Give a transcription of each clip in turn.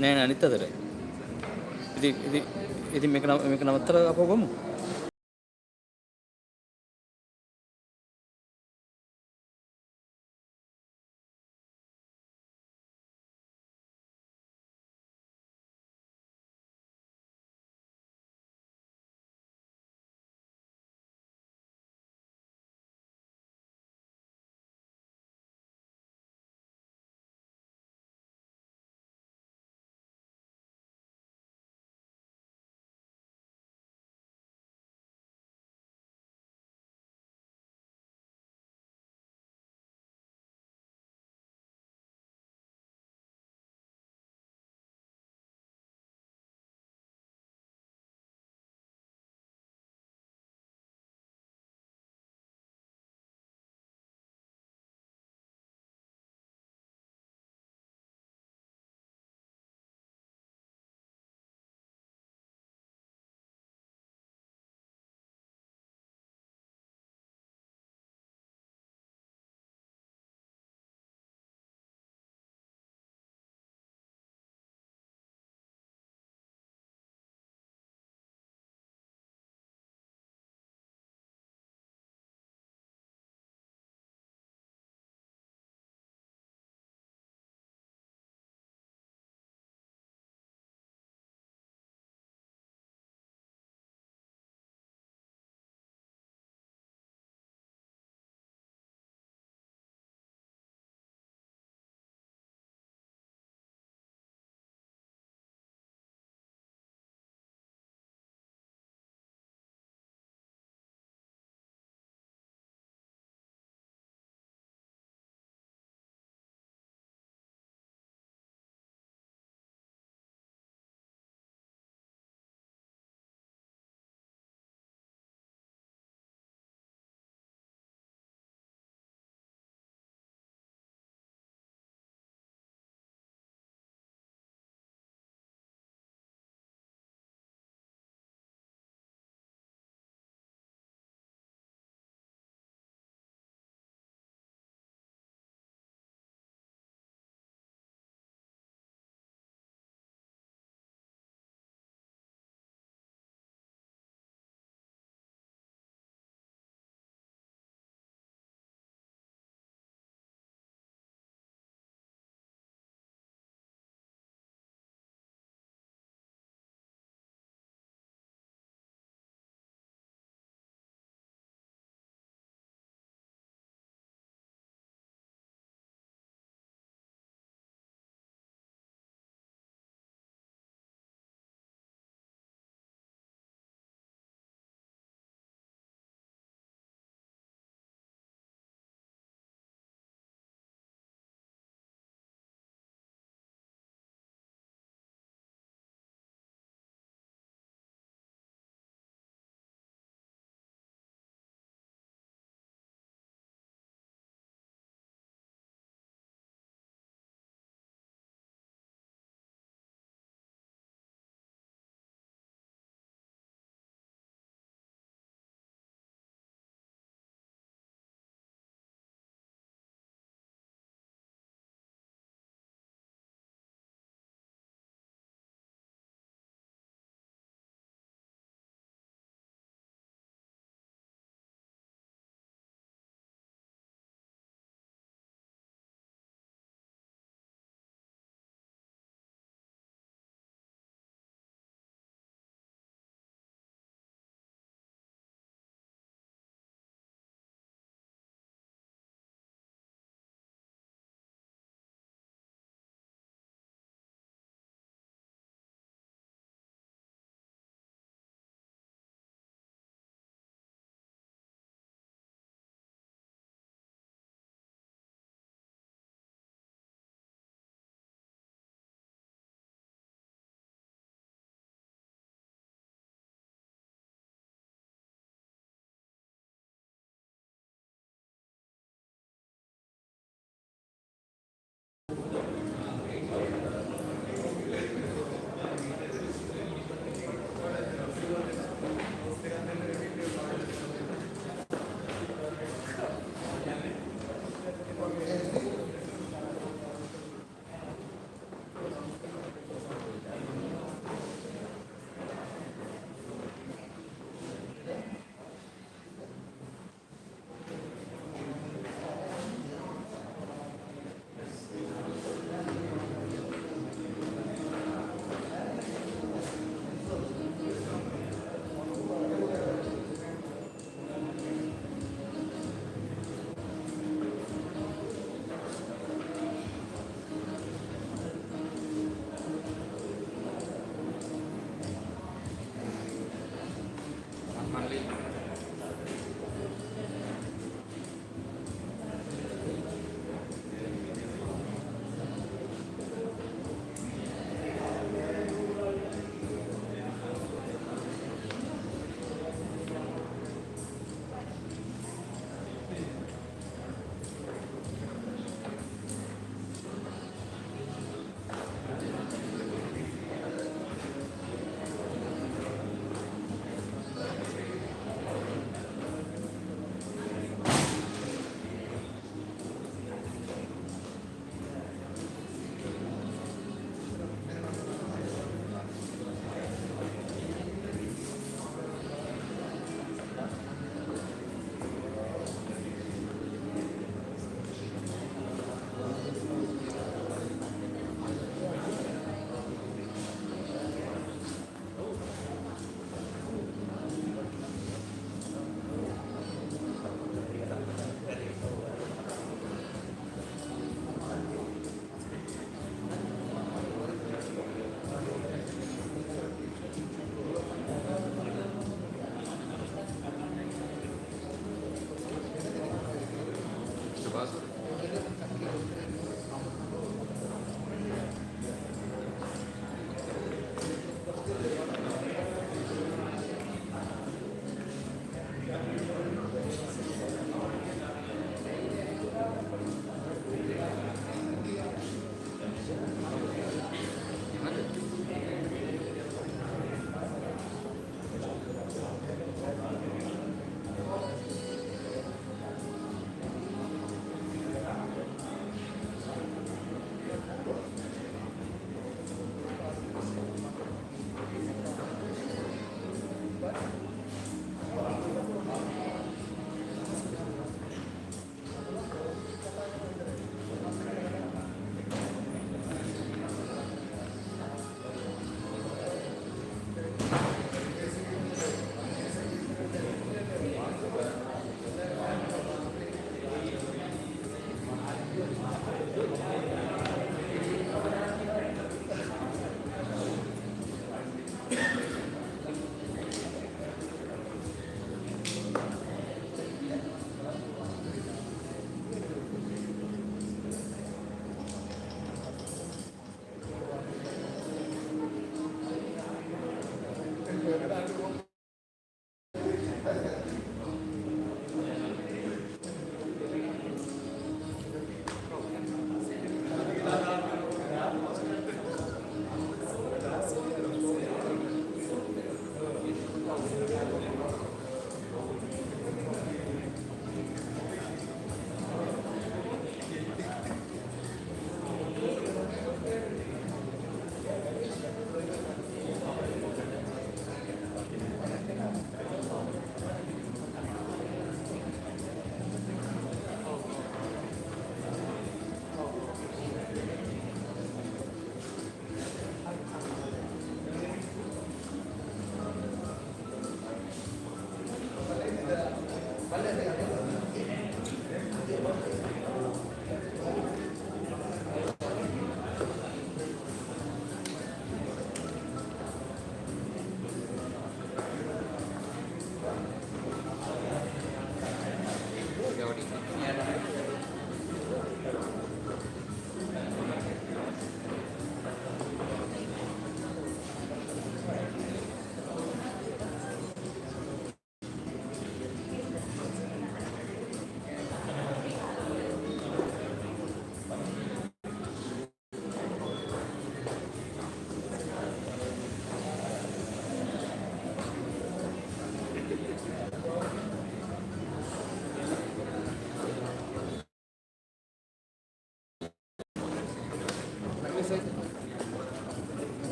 නෑ නෑ අනිත් අතට. ඉතින් මේක නවත්තලා අපව ගමු.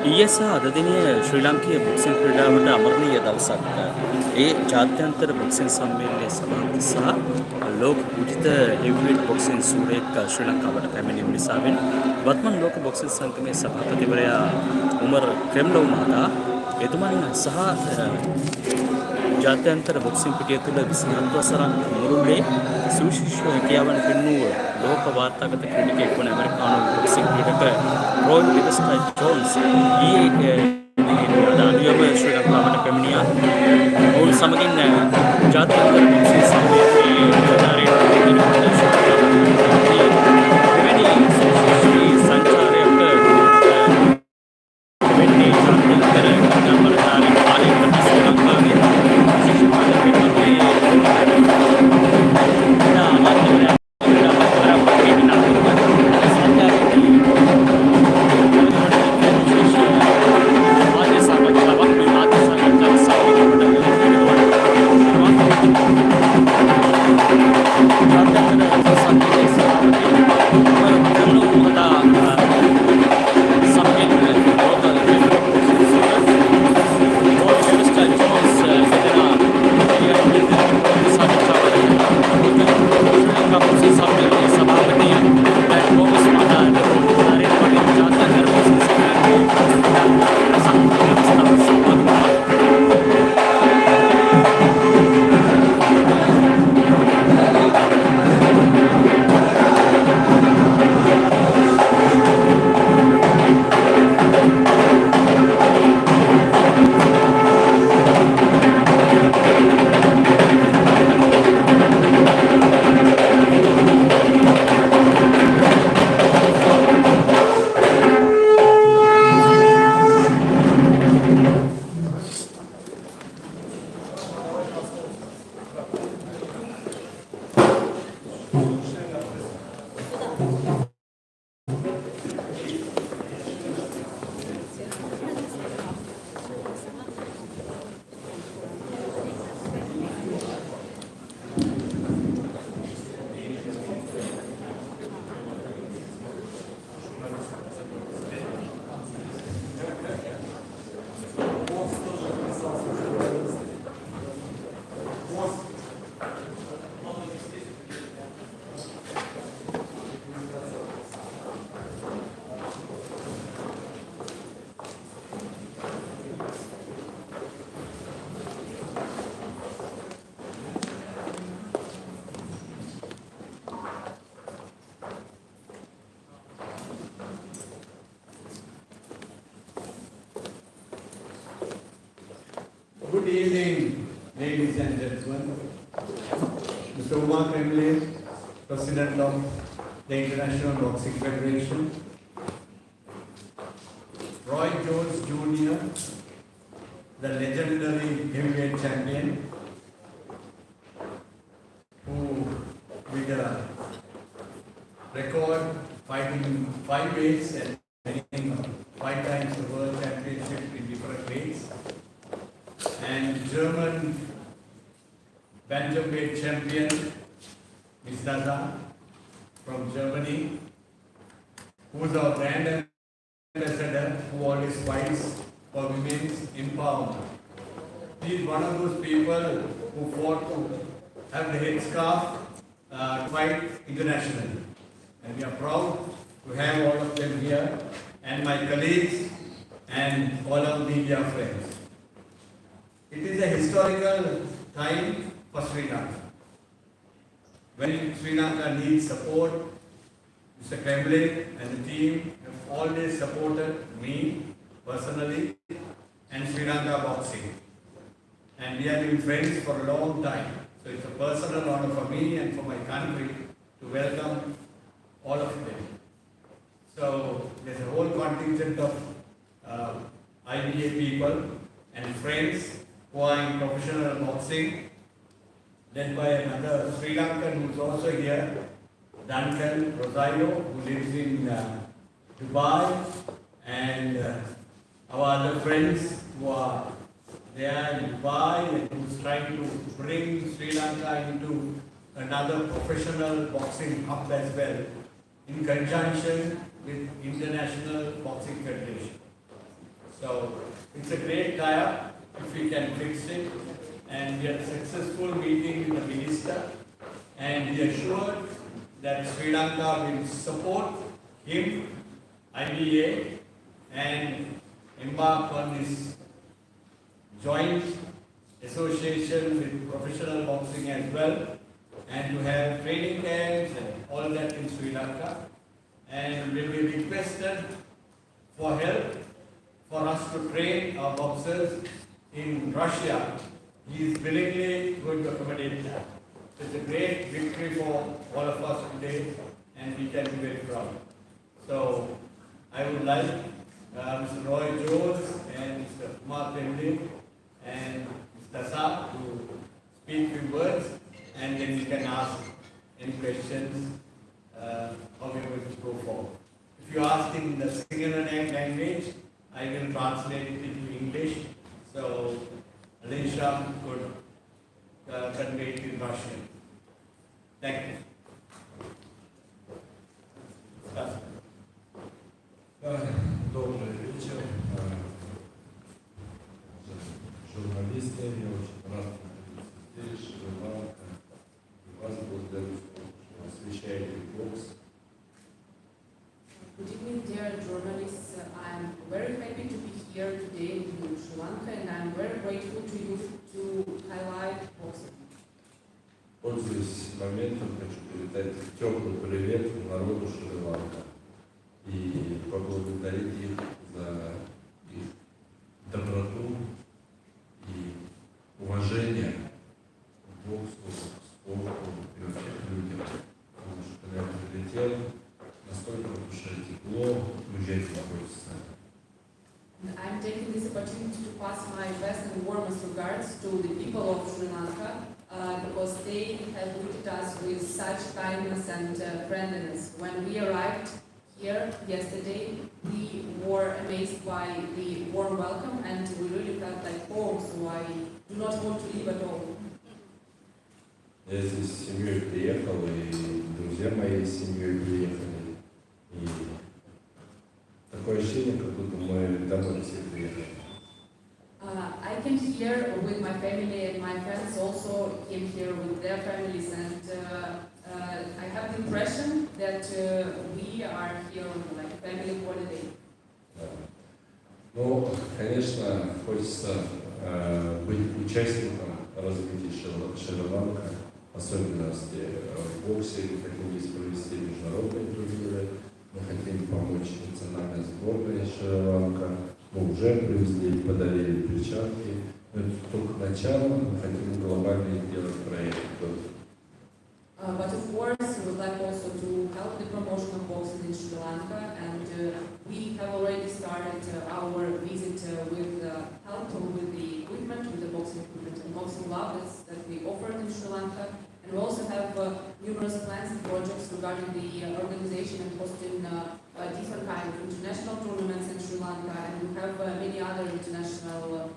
ඊයේ සහ අද දිනයේ ශ්‍රී ලාංකීය බොක්සිං ක්‍රීඩාවට අමරණීය දවසක්. ඒ ජාත්‍යන්තර බොක්සිං සම්මේලනයේ සභාපති සහ ලෝක පූජිත හෙවිවේට් බොක්සිං සූරයෙක් ශ්‍රී ලංකාවට පැමිණීම නිසාවෙන් වත්මන් ලෝක බොක්සිං සංගමේ සභාපතිවරයා උමර් ක්‍රෙම්ලොව් මහතා එතුමන් සහ ජාත්‍යන්තර බොක්සිං පිටිය තුළ 27 වසරක් මුළුල්ලේ සුවිශේෂී හැකියාවන් පෙන්වූ ලෝක වාර්තාගත ක්‍රීඩකයෙක් වන ඇමරිකානු බොක්සිං ක්‍රීඩක රොයල් ලිවෙස්ටා ජෝන්ස් ඊයේ අනියම ශ්‍රී ලංකාවට පැමිණියා. ඔවුන් සමගින් ජාත්‍යන්තර බොක්සිං සම්මේලනයේ ප්‍රධානීන් එවැනි සුවිශේෂී සංචාරයක වෙන්නේ ජාත්‍යන්තර බලධාරී ආලේඛන ශ්‍රී ලංකාවේ Good evening, ladies and gentlemen. Mr. Umar, Kremlev, President of the International Boxing Federation, Roy Jones Jr., the legendary heavyweight champion, who with a record fighting 5 weights and winning 5 times the world championship in different weights, and German bantamweight champion Miss Dada from Germany, who is our brand ambassador, who always fights for women's empowerment. He is one of those people who fought to have the headscarf to fight internationally, and we are proud to have all of them here, and my colleagues and all our media friends. It is a historical time for Sri Lanka. When Sri Lanka needs support, Mr. Kremlev and the team have always supported me personally and Sri Lanka boxing. And we have been friends for a long time. So it's a personal honor for me and for my country to welcome all of them. So there's a whole contingent of IBA people and friends who are in professional boxing, led by another Sri Lankan who is also here, Duncan Rosario, who lives in Dubai, and our other friends who are there in Dubai and who is trying to bring Sri Lanka into another professional boxing hub as well, in conjunction with International Boxing Federation. So it's a great tie-up if we can fix it. And we had a successful meeting with the minister, and he assured that Sri Lanka will support him, IBA, and embark on this joint association with professional boxing as well, and to have training camps and all that in Sri Lanka. And will be requested for help for us to train our boxers in Russia. He is willingly going to accommodate that. It's a great victory for all of us today, and we can be very proud. So I would like Mr. Roy Jones and Mr. Umar and Mr. Saab to speak few words, and then you can ask any questions how we are going to go forward. If you ask in the singular language, I will translate it into English. So Alicia could convey it in Russian. Thank you. Добрый вечер, журналисты. Я очень рад находиться здесь, Шри-Ланка. И вас благодарю, что освещаете бокс. Good evening, dear journalists. I'm very happy to be here today in Sri Lanka, and I'm very grateful to you to highlight boxing. Пользуясь моментом, хочу передать теплый привет народу Шри-Ланка и поблагодарить их за их доброту и уважение к боксу, к спорту и вообще к людям. Потому что когда я прилетел, настолько в душе тепло, уезжать хочется. I'm taking this opportunity to pass my best and warmest regards to the people of Sri Lanka because they have greeted us with such kindness and friendliness. When we arrived here yesterday, we were amazed by the warm welcome and we really felt like home, so I do not want to leave at all. Я здесь с семьей приехал, и друзья мои с семьей приехали. И такое ощущение, как будто мы домой все приехали. I came here with my family, and my friends also came here with their families, and I have the impression that we are here on like family holiday. Ну, конечно, хочется быть участником развития Шри-Ланка, особенности в боксе. Мы хотим здесь провести международные турниры, мы хотим помочь национальной сборной Шри-Ланка. Мы уже привезли, подарили перчатки. Но это только начало, мы хотим глобальный делать проект. But of course, we would like also to help the promotion of boxing in Sri Lanka, and we have already started our visit with help with the equipment, with the boxing equipment and boxing gloves that we offered in Sri Lanka. And we also have numerous plans and projects regarding the organization and hosting different kinds of international tournaments in Sri Lanka, and we have many other international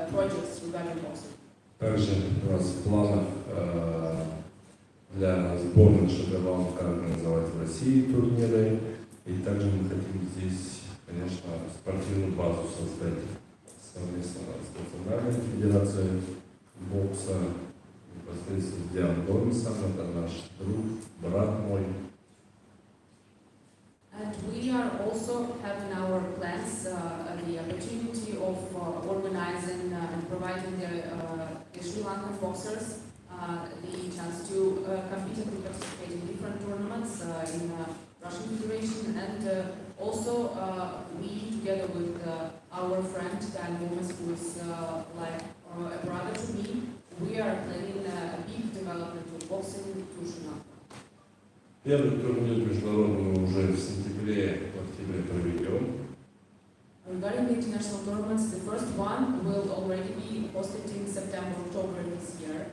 projects regarding boxing. Также у нас в планах для сборной Шри-Ланка организовать в России турниры. И также мы хотим здесь, конечно, спортивную базу создать совместно с Национальной федерацией бокса, непосредственно с Дианом Доннесом, это наш друг, брат мой. And we are also having our plans the opportunity of organizing and providing the Sri Lankan boxers the chance to compete and participate in different tournaments in Russian Federation, and also we, together with our friend Dan Jonnes, who is like a brother to me, we are planning a big development of boxing to Sri Lanka. Первый турнир международный мы уже в сентябре, в октябре проведем. Regarding the international tournaments, the first one will already be hosted in September, October this year.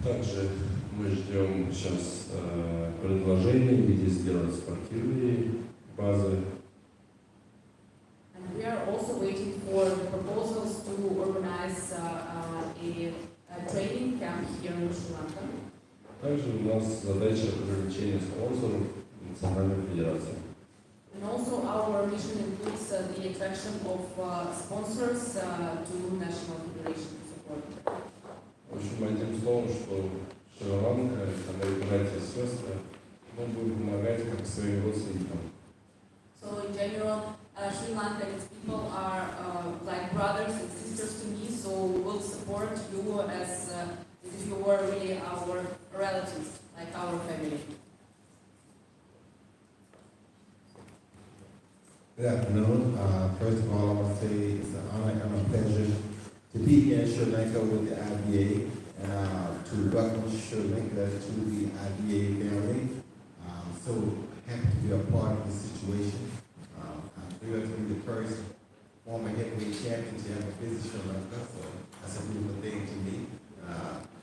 Также мы ждем сейчас предложений, где сделать спортивные базы. And we are also waiting for the proposals to organize a training camp here in Sri Lanka. Также у нас задача привлечения спонсоров Национальной Федерации. And also our mission includes the attraction of sponsors to national federation to support. В общем, одним словом, что Шри-Ланка, это мои братья и сестры, мы будем помогать как своим родственникам. So in general, Sri Lanka and its people are like brothers and sisters to me, so we'll support you as if you were really our relatives, like our family. Good afternoon. First of all, I want to say it's an honor and a pleasure to be here in Sri Lanka with the IBA and to welcome Sri Lanka to the IBA family. I'm so happy to be a part of this situation. I'm thrilled to be the first former heavyweight champion to ever visit Sri Lanka, so that's a beautiful thing to me.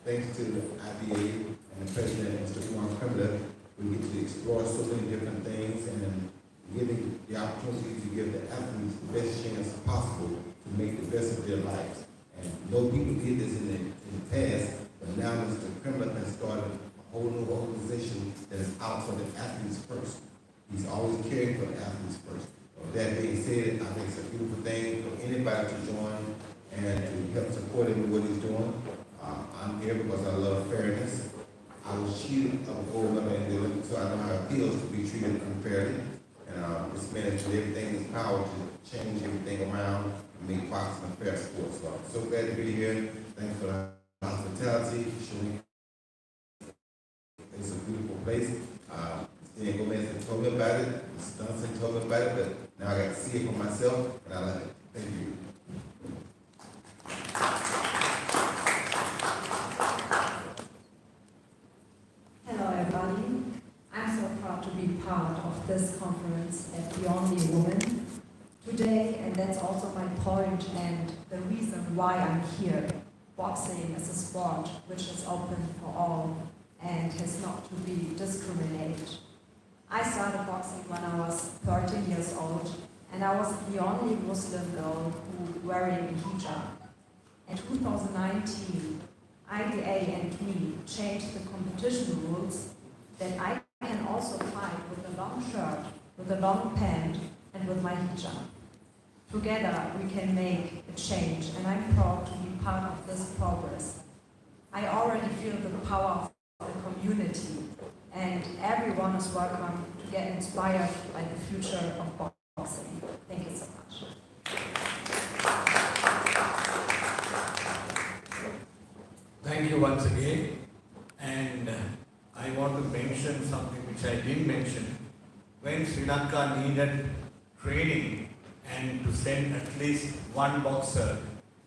Thanks to the IBA and the president, Mr. Umar, Kremlev, we get to explore so many different things and giving the opportunity to give the athletes the best chance possible to make the best of their lives. And no people did this in the past, but now Mr. Kremlin has started a whole new organization that is out for the athletes first. He's always caring for the athletes first. With that being said, I think it's a beautiful thing for anybody to join and to help support him in what he's doing. I'm here because I love fairness. I was cheated of a gold medal in the Olympics, so I know how it feels to be treated unfairly. And this man has done everything in his power to change everything around and make boxing a fair sport. So I'm so glad to be here. Thanks for the hospitality. It's a beautiful place. Ian Gomez had told me about it. Mr. Johnson told me about it, but now I got to see it for myself, and I like it. Thank you. Hello everybody. I'm so proud to be part of this conference as the only woman today, and that's also my point and the reason why I'm here. Boxing is a sport which is open for all and has not to be discriminated. I started boxing when I was 13 years old, and I was the only Muslim girl who wearing a hijab. In 2019, IDA and me changed the competition rules that I can also fight with a long shirt, with a long pant, and with my hijab. Together we can make a change, and I'm proud to be part of this progress. I already feel the power of the community, and everyone is welcome to get inspired by the future of boxing. Thank you so much. Thank you once again. And I want to mention something which I didn't mention. When Sri Lanka needed training and to send at least one boxer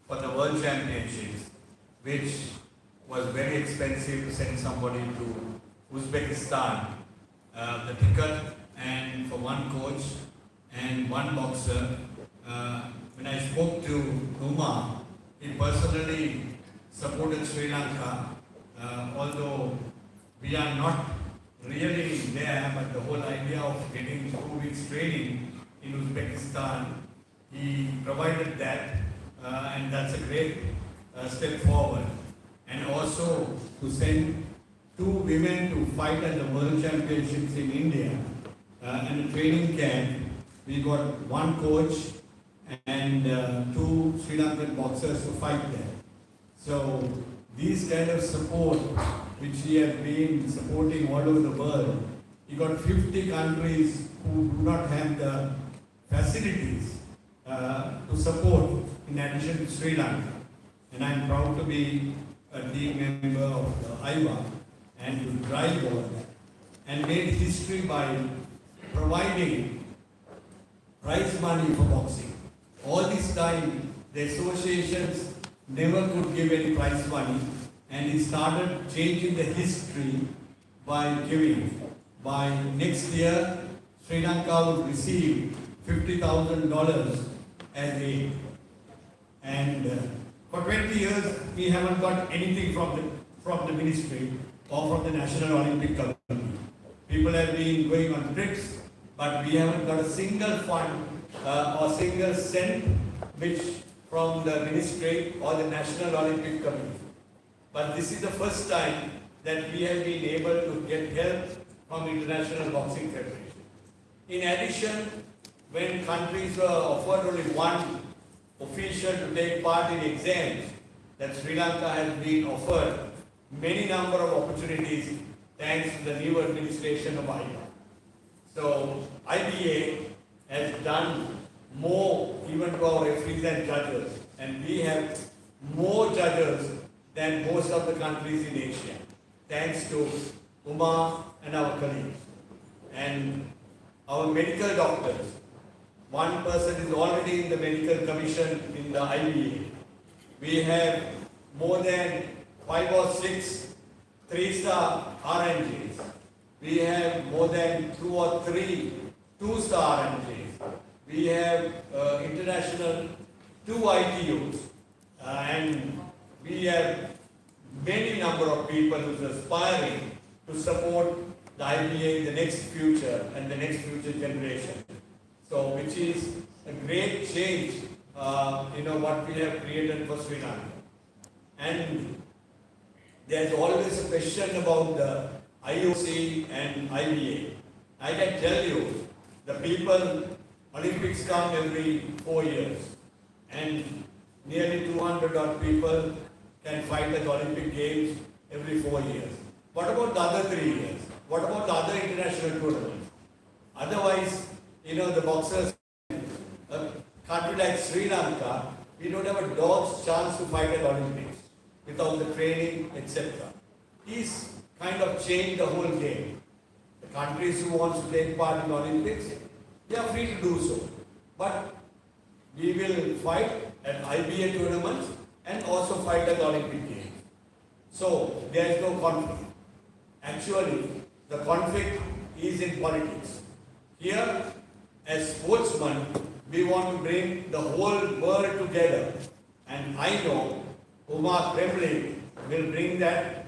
for the World Championships, which was very expensive to send somebody to Uzbekistan, the ticket and for one coach and one boxer. When I spoke to Umar, he personally supported Sri Lanka, although we are not really there, but the whole idea of getting 2 weeks training in Uzbekistan, he provided that, and that's a great step forward. And also to send 2 women to fight at the World Championships in India, and a training camp. We got 1 coach and 2 Sri Lankan boxers to fight there. So these kind of support, which he has been supporting all over the world, he got 50 countries who do not have the facilities to support in addition to Sri Lanka. And I'm proud to be a team member of the IVA and to drive all that. And made history by providing prize money for boxing. All this time, the associations never could give any prize money, and he started changing the history by giving. By next year, Sri Lanka would receive $50,000 as aid. And for 20 years, we haven't got anything from the ministry or from the National Olympic Committee. People have been going on trips, but we haven't got a single fund or single cent which from the ministry or the National Olympic Committee. But this is the first time that we have been able to get help from International Boxing Federation. In addition, when countries were offered only one official to take part in exams, that Sri Lanka has been offered many number of opportunities thanks to the new administration of IBA. So IBA has done more even to our referees and judges, and we have more judges than most of the countries in Asia, thanks to Umar and our colleagues. And our medical doctors, one person is already in the medical commission in the IBA. We have more than 5 or 6 3-star RNGs. We have more than 2 or 3 2-star RNGs. We have international 2 ITUs. And we have many number of people who are aspiring to support the IBA in the next future and the next future generation. So, which is a great change, what we have created for Sri Lanka. And there's always a question about the IOC and IBA. I can tell you, the people, Olympics come every 4 years, and nearly 200 odd people can fight at Olympic Games every 4 years. What about the other 3 years? What about the other international tournaments? Otherwise, the boxers, a country like Sri Lanka, we don't have a dog's chance to fight at Olympics without the training, etc. He's kind of changed the whole game. The countries who want to take part in Olympics, they are free to do so. But we will fight at IBA tournaments and also fight at Olympic Games. So there is no conflict. Actually, the conflict is in politics. Here, as sportsmen, we want to bring the whole world together. And I know Umar Kremlev will bring that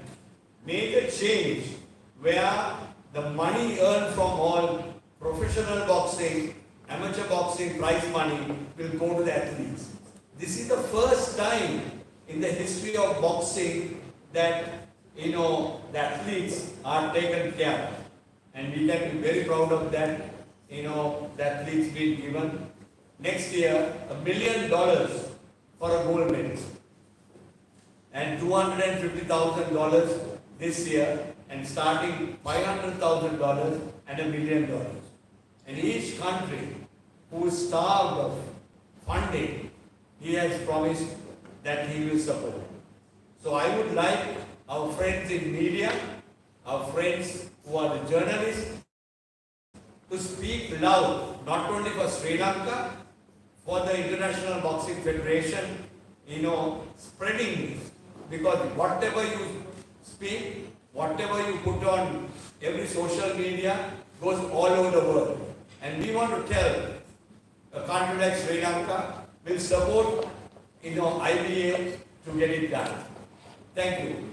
major change where the money earned from all professional boxing, amateur boxing prize money will go to the athletes. This is the first time in the history of boxing that the athletes are taken care of. And we can be very proud of that. The athletes being given next year $1 million for a gold medal, and $250,000 this year, and starting $500,000 and $1 million. And each country who is starved of funding, he has promised that he will support. So I would like our friends in media, our friends who are the journalists, to speak loud, not only for Sri Lanka, for the International Boxing Federation, spreading this. Because whatever you speak, whatever you put on every social media, goes all over the world. And we want to tell a country like Sri Lanka will support, IBA to get it done. Thank you,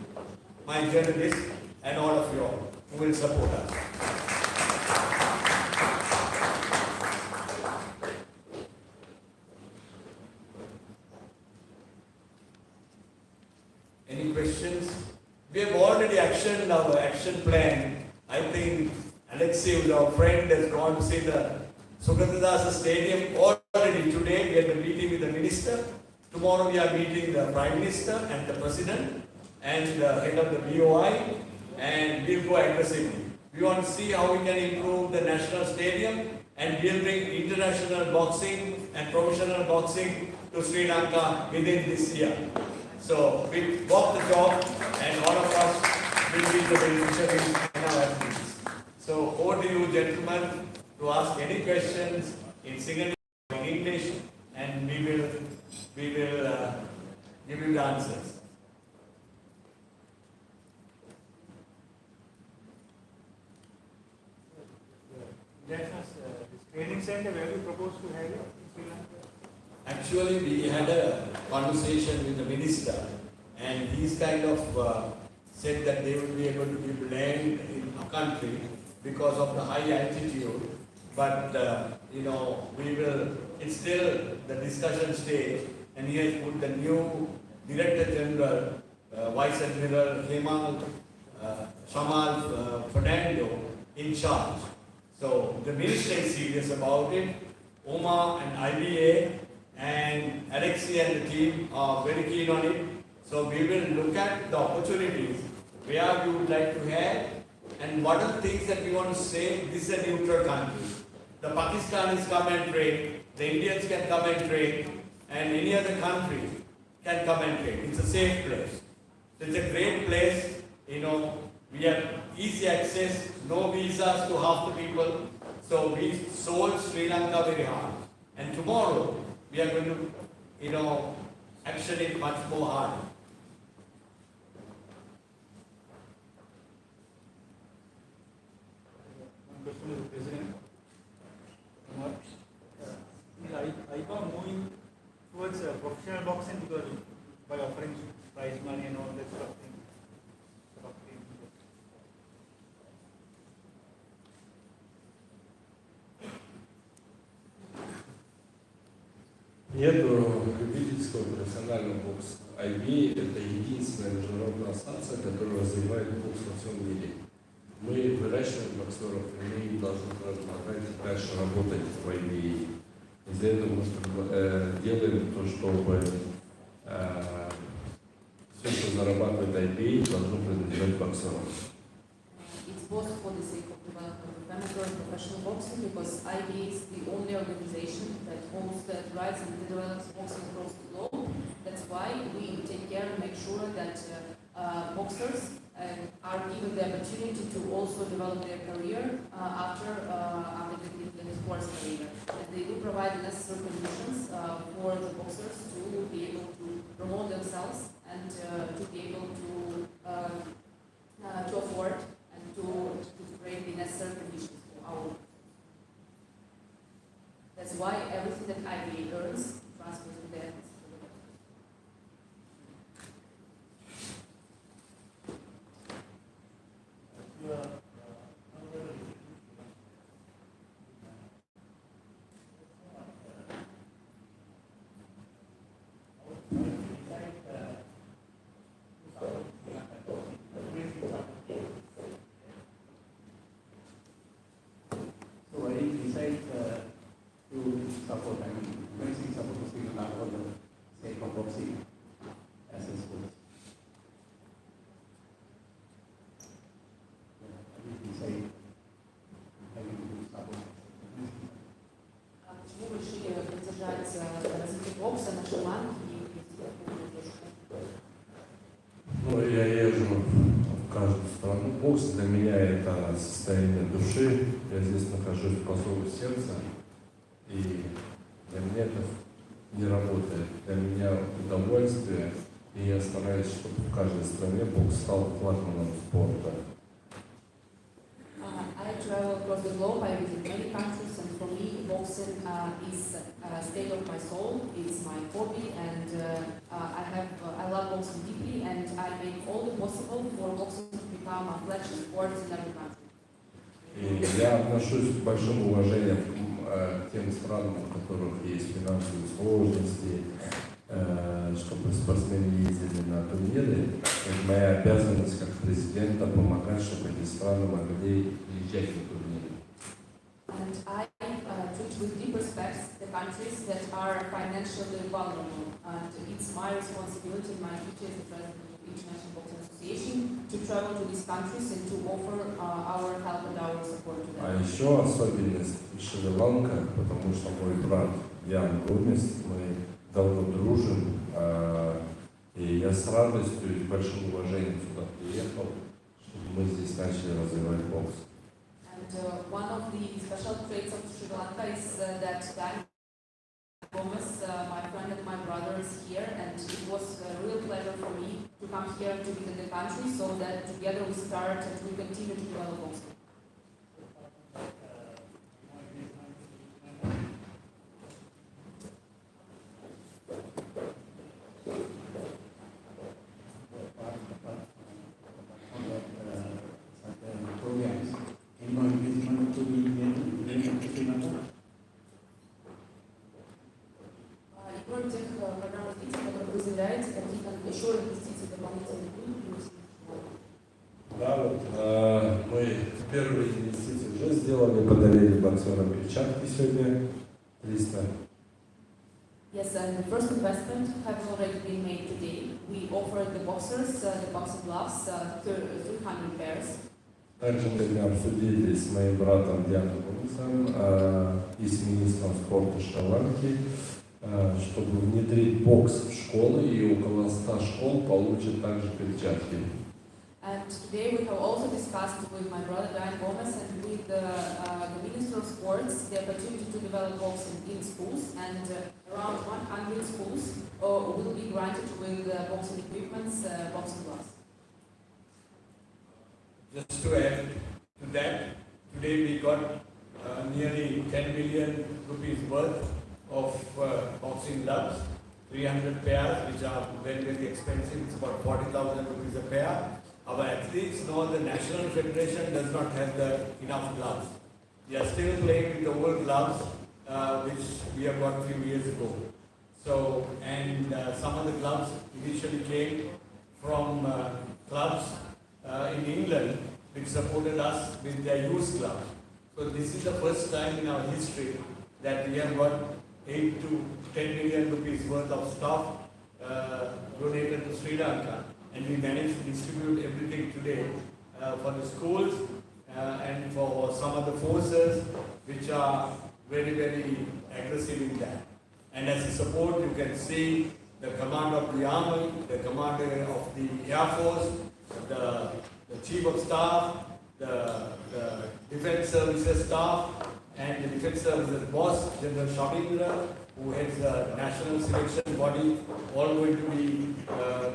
my journalists and all of you all who will support us. Any questions? We have already actioned our action plan. I think Alexei, who's our friend, has gone to see the Sugandhadasa Stadium already today. We had a meeting with the minister. Tomorrow we are meeting the Prime Minister and the President and the head of the BOI, and we'll go aggressively. We want to see how we can improve the national stadium, and we'll bring international boxing and professional boxing to Sri Lanka within this year. So we walk the talk, and all of us will be the beneficiaries in our athletes. So over to you, gentlemen, to ask any questions in Sinhala or in English, and we will give you the answers. This training center, where you propose to have it in Sri Lanka? Actually, we had a conversation with the minister, and he's kind of said that they will be able to give land in a country because of the high altitude. But, we will, it's still the discussion stage, and he has put the new Director General, Vice Admiral Shamal Fernando in charge. So the minister is serious about it. Umar and IBA and Alexei and the team are very keen on it. So we will look at the opportunities where we would like to have and what are the things that we want to say. This is a neutral country. The Pakistanis come and trade, the Indians can come and trade, and any other country can come and trade. It's a safe place. So it's a great place. We have easy access, no visas to half the people. So we sold Sri Lanka very hard. And tomorrow we are going to, action it much more hard. One question to the President. Umar, IPA moving towards professional boxing because by offering prize money and all that sort of thing. Нету любительского профессионального бокса. IBA – это единственная международная ассоциация, которая развивает бокс во всем мире. Мы выращиваем боксеров, и мы должны продолжать дальше работать в IBA. Из-за этого мы делаем то, чтобы все, что зарабатывает IBA, должно принадлежать боксерам. It's both for the sake of development of amateur and professional boxing because IBA is the only organization that holds the rights and develops boxing across the globe. That's why we take care and make sure that boxers are given the opportunity to also develop their career after the sports career. And they do provide the necessary conditions for the boxers to be able to promote themselves and to be able to afford and to create the necessary conditions for our work. That's why everything that IBA earns transfers to them. Я езжу в каждую страну. Бокс для меня это состояние души. Я здесь нахожусь по зову сердца. И для меня это не работает. Для меня удовольствие. И я стараюсь, чтобы в каждой стране бокс стал флагманом спорта. I travel across the globe, I visit many countries, and for me, boxing is a state of my soul. It's my hobby, and I love boxing deeply, and I make all the possible for boxing to become a flagship sport in every country. И я отношусь с большим уважением к тем странам, у которых есть финансовые сложности, чтобы спортсмены ездили на турниры. Это моя обязанность как президента помогать, чтобы эти страны могли езжать на турниры. And I treat with deep respect the countries that are financially vulnerable. And it's my responsibility, my duty as the president of the International Boxing Association, to travel to these countries and to offer our help and our support to them. А еще особенность Шри-Ланка, потому что мой брат Ян Гомес, мы давно дружим, и я с радостью и с большим уважением сюда приехал, чтобы мы здесь начали развивать бокс. And one of the special traits of Sri Lanka is that Guy Gomez, my friend and my brother, is here, and it was a real pleasure for me to come here to visit the country so that together we start and we continue to develop boxing. Да, вот мы первые инвестиции уже сделали, подарили боксерам перчатки сегодня. 300. Yes, and the first investment have already been made today. We offered the boxers, the boxing gloves, 300 pairs. Также мы обсудили с моим братом Дианом и с министром спорта Шри-Ланки, чтобы внедрить бокс в школы, и около 100 школ получат также перчатки. And today we have also discussed with my brother Jonnes and with the Minister of Sports the opportunity to develop boxing in schools, and around 100 schools will be granted with boxing equipments, boxing gloves. Just to add to that, today we got nearly 10 million rupees worth of boxing gloves, 300 pairs, which are very, very expensive. It's about 40,000 rupees a pair. Our athletes know the National Federation does not have enough gloves. We are still playing with the old gloves, which we have got a few years ago. So, and some of the gloves initially came from clubs in England, which supported us with their used gloves. So this is the first time in our history that we have got 8 to 10 million rupees worth of stuff donated to Sri Lanka, and we managed to distribute everything today for the schools and for some of the forces which are very, very aggressive in that. And as a support, you can see the commander of the army, the commander of the air force, the chief of staff, the defense services staff, and the defense services boss, General Shamindra, who heads the national selection body, all going to be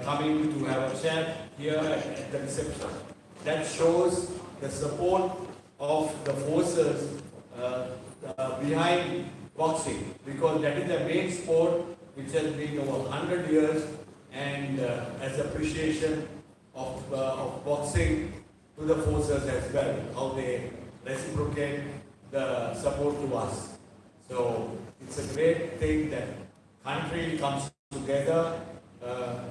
coming to have a chat here at the reception. That shows the support of the forces behind boxing, because that is the main sport which has been over 100 years, and as appreciation of boxing to the forces as well, how they reciprocate the support to us. So it's a great thing that country comes together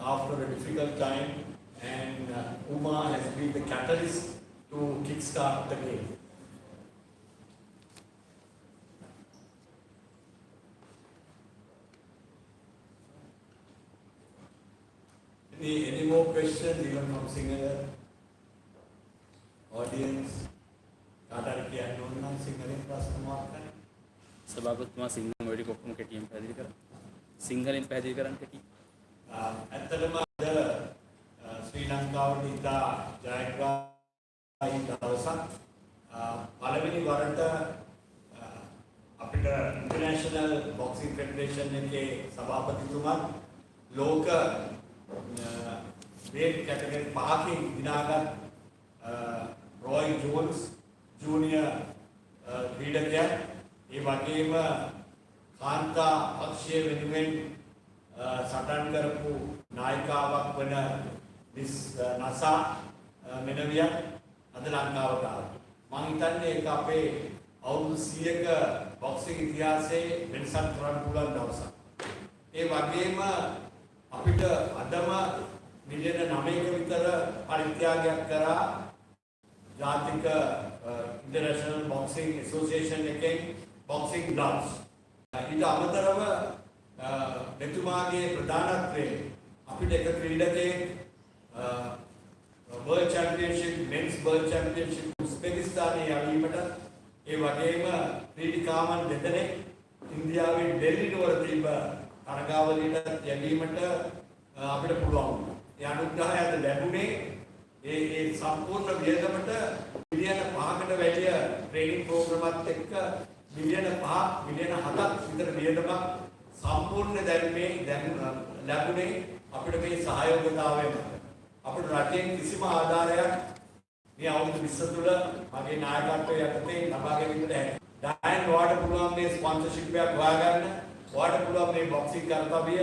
after a difficult time, and Umar has been the catalyst to kickstart the game. Any more questions, even from Sinhala audience? සභාපතිතුමා සිංහලෙන් වැඩි කොක්කම කෙටියෙන් පැහැදිලි කරා. සිංහලෙන් පැහැදිලි කරන්න කෙටි. ඇත්තටම අද ශ්‍රී ලංකාවට ඉතා ජයග්‍රාහී දවසක්. පළවෙනි වරට අපිට ඉන්ටර්නැෂනල් බොක්සිං ෆෙඩරේෂන් එකේ සභාපතිතුමා ලෝක weight category 5කින් දිනාගත් රොයි ජෝන්ස් ජූනියර් ක්‍රීඩකයා, ඒ වගේම කාන්තා පක්ෂය වෙනුවෙන් සටන් කරපු නායිකාවක් වන මිස් නසා මෙනවිය අද ලංකාවට ආවා. මම හිතන්නේ ඒක අපේ අවුරුදු 100ක බොක්සිං ඉතිහාසයේ වෙනසක් කරන්න පුළුවන් දවසක්. ඒ වගේම අපිට අදම මිලියන 9ක විතර පරිත්‍යාගයක් කරා ජාතික ඉන්ටර්නැෂනල් බොක්සිං ඇසෝසියේෂන් එකෙන් බොක්සිං ග්ලව්ස්. ඊට අමතරව මෙතුමාගේ ප්‍රධානත්වයෙන් අපිට එක ක්‍රීඩකයෙක් World Championship, Men's World Championship උස්බෙකිස්තානයේ යවීමට, ඒ වගේම ක්‍රීඩිකාවන් දෙදෙනෙක් ඉන්දියාවේ ඩෙල්ලි නුවර තිබ්බ තරගාවලියට යැවීමට අපිට පුළුවන් වුණා. ඒ අනුග්‍රහය අද ලැබුණේ ඒ සම්පූර්ණ වියදමට මිලියන 5කට වැඩිය ට්‍රේනින් ප්‍රෝග්‍රෑමත් එක්ක මිලියන 5 මිලියන 7ක් විතර වියදමක් සම්පූර්ණ දැන් ලැබුණේ අපිට මේ සහයෝගතාවය මත. අපේ රටෙන් කිසිම ආධාරයක් මේ අවුරුදු 20 තුළ මගේ නායකත්වයේ යටතේ ලබා ගැනීමට හැකියි. දැන් ඔයාලට පුළුවන් මේ ස්පොන්සර්ෂිප් එකක් හොයාගන්න, ඔයාලට පුළුවන් මේ බොක්සිං කරතවිය